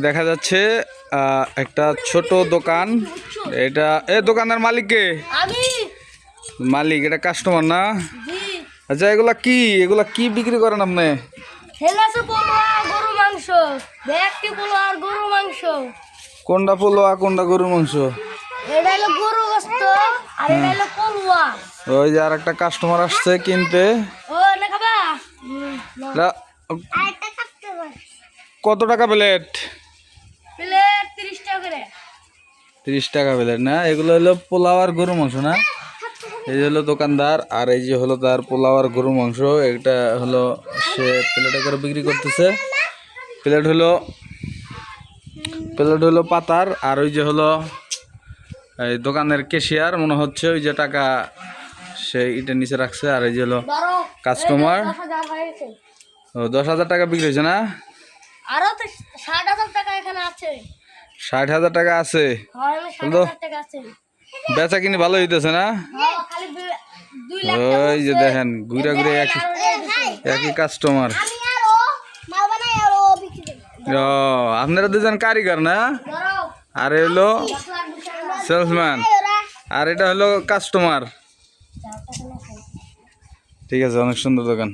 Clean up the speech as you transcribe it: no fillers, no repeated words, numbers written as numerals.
দেখা যাচ্ছে একটা ছোট দোকান। এটা দোকানের মালিক কে? মালিক, এটা কাস্টমার না? আচ্ছা, এগুলা কি বিক্রি করেন আপনি? কোনটা পোলোয়া কোনটা গরুর মাংস? ওই যে আর একটা কাস্টমার আসছে কিনতে। কত টাকা প্লেট? 30 টাকা প্লেট না? এগুলো হলো পোলাও আর গরুর মাংস না? এই হলো দোকানদার, আর এই যে হলো তার পোলাও আর গরুর মাংস। এটা হলো সে প্লেটে করে বিক্রি করতেছে। প্লেট হলো পাতার। আর ওই যে হলো এই দোকানের ক্যাশিয়ার মনে হচ্ছে, ওই যে টাকা সে ইটের নিচে রাখছে। আর এই যে হলো কাস্টমার। 10,000 টাকা বিক্রি হয়েছে না? আরো তো 60,000 টাকা এখানে আছে। 60,000 টাকা আছে? বেচা কিনি ভালো হইতেছে না? ওই যে দেখেন ঘুরে ঘুরে একই কাস্টমার। আপনারা দুজন কারিগর না? আর হলো সেলসম্যান, আর এটা হলো কাস্টমার। ঠিক আছে, অনেক সুন্দর দোকান।